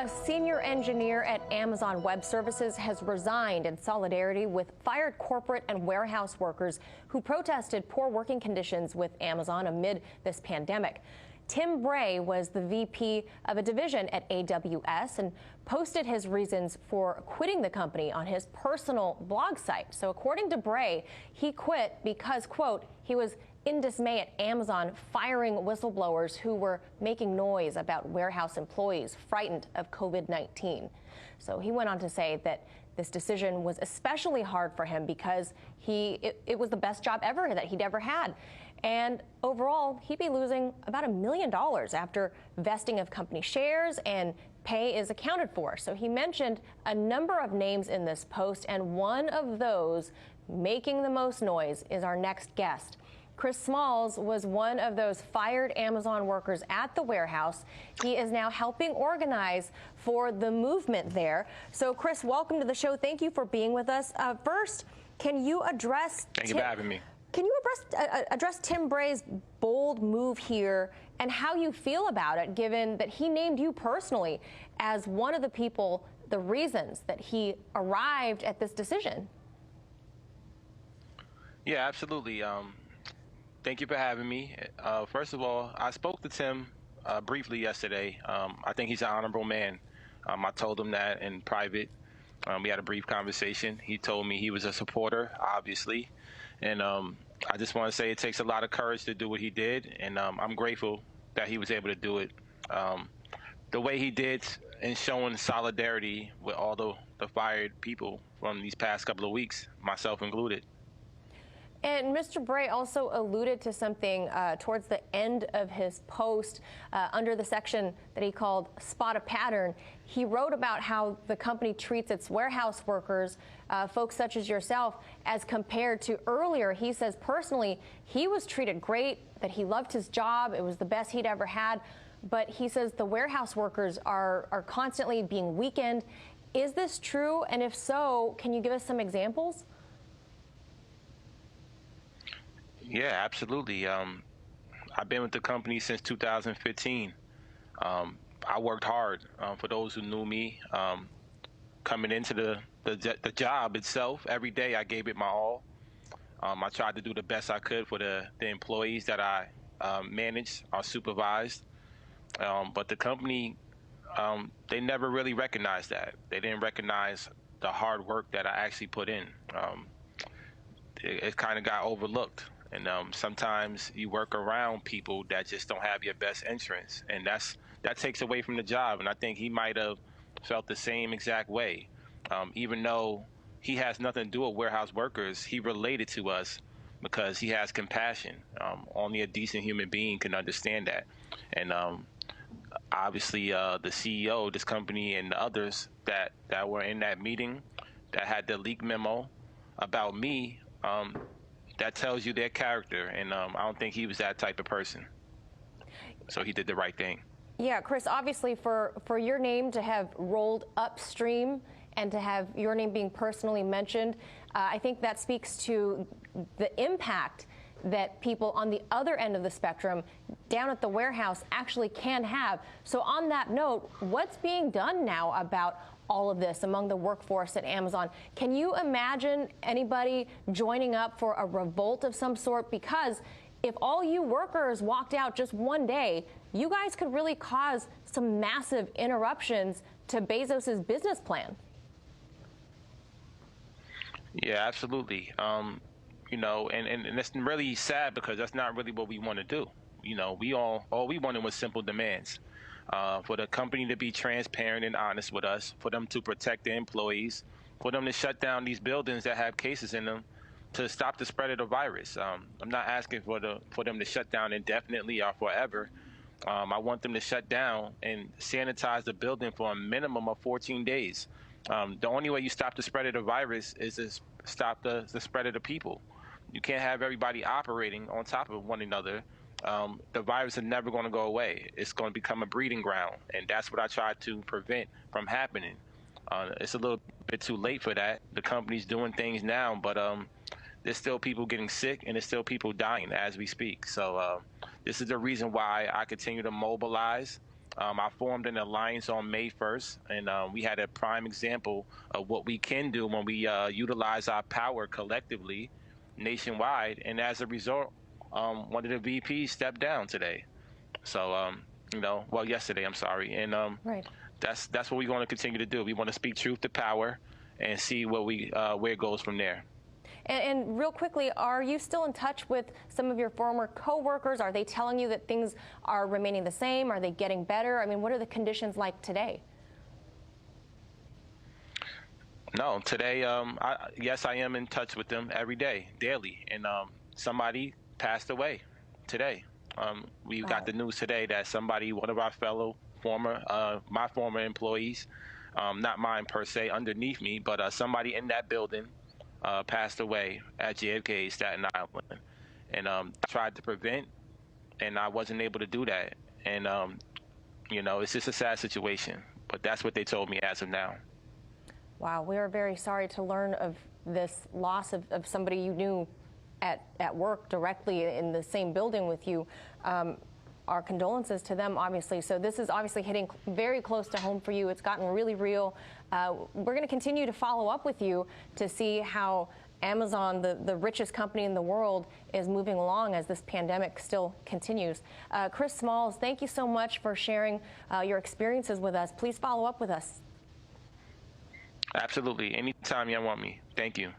A senior engineer at Amazon Web Services has resigned in solidarity with fired corporate and warehouse workers who protested poor working conditions with Amazon amid this pandemic. Tim Bray was the VP of a division at AWS and posted his reasons for quitting the company on his personal blog site. So according to Bray, he quit because, quote, he was in dismay at Amazon firing whistleblowers who were making noise about warehouse employees frightened of COVID-19. So he went on to say that this decision was especially hard for him because it was the best job ever that he'd ever had. And overall, he'd be losing about $1 million after vesting of company shares and pay is accounted for. So he mentioned a number of names in this post, and one of those making the most noise is our next guest. Chris Smalls was one of those fired Amazon workers at the warehouse. He is now helping organize for the movement there. So, Chris, welcome to the show. Thank you for being with us. First, can you address... Thank you for having me. Can you address Tim Bray's bold move here and how you feel about it, given that he named you personally as one of the people, the reasons that he arrived at this decision? Yeah, absolutely. Thank you for having me. First of all, I spoke to Tim briefly yesterday. I think he's an honorable man. I told him that in private. We had a brief conversation. He told me he was a supporter, obviously. And I just want to say it takes a lot of courage to do what he did. And I'm grateful that he was able to do it. The way he did in showing solidarity with all the fired people from these past couple of weeks, myself included. And Mr. Bray also alluded to something towards the end of his post under the section that he called Spot a Pattern. He wrote about how the company treats its warehouse workers, folks such as yourself, as compared to earlier. He says personally he was treated great, that he loved his job. It was the best he'd ever had. But he says the warehouse workers are constantly being weakened. Is this true? And if so, can you give us some examples? Yeah, absolutely. I've been with the company since 2015. I worked hard. For those who knew me, coming into the job itself, every day I gave it my all. I tried to do the best I could for the employees that I managed or supervised. But the company, they never really recognized that. They didn't recognize the hard work that I actually put in. It kind of got overlooked. And sometimes you work around people that just don't have your best interests, and that takes away from the job. And I think he might have felt the same exact way. Even though he has nothing to do with warehouse workers, he related to us because he has compassion. Only a decent human being can understand that. And obviously the CEO of this company and the others that were in that meeting that had the leak memo about me, that tells you their character, and I don't think he was that type of person. So he did the right thing. Yeah, Chris, obviously for your name to have rolled upstream and to have your name being personally mentioned, I think that speaks to the impact that people on the other end of the spectrum down at the warehouse actually can have. So on that note, what's being done now about all of this among the workforce at Amazon? Can you imagine anybody joining up for a revolt of some sort? Because if all you workers walked out just one day, you guys could really cause some massive interruptions to Bezos's business plan. Yeah, absolutely. You know, and it's really sad because that's not really what we want to do. You know, all we wanted was simple demands. For the company to be transparent and honest with us, for them to protect their employees, for them to shut down these buildings that have cases in them, to stop the spread of the virus. I'm not asking for them to shut down indefinitely or forever. I want them to shut down and sanitize the building for a minimum of 14 days. The only way you stop the spread of the virus is to stop the spread of the people. You can't have everybody operating on top of one another. The virus is never going to go away. It's going to become a breeding ground, and that's what I try to prevent from happening. It's a little bit too late for that. The company's doing things now, but there's still people getting sick, and there's still people dying as we speak. So this is the reason why I continue to mobilize I formed an alliance on May 1st, and we had a prime example of what we can do when we utilize our power collectively nationwide. And as a result, one of the VPs stepped down today. So, well, yesterday, I'm sorry. And Right. that's what we want to continue to do. We want to speak truth to power and see where it goes from there. And real quickly, are you still in touch with some of your former coworkers? Are they telling you that things are remaining the same? Are they getting better? I mean, what are the conditions like today? No, today, yes, I am in touch with them every day, daily. And somebody passed away today. We got the news today that one of our my former employees, not mine per se, underneath me, but somebody in that building passed away at JFK, Staten Island. And I tried to prevent, and I wasn't able to do that. And, it's just a sad situation. But that's what they told me as of now. Wow, we are very sorry to learn of this loss of somebody you knew at work directly in the same building with you. Our condolences to them, obviously. So this is obviously hitting very close to home for you. It's gotten really real. We're going to continue to follow up with you to see how Amazon, the richest company in the world, is moving along as this pandemic still continues. Chris Smalls, thank you so much for sharing your experiences with us. Please follow up with us. Absolutely. Anytime you want me. Thank you.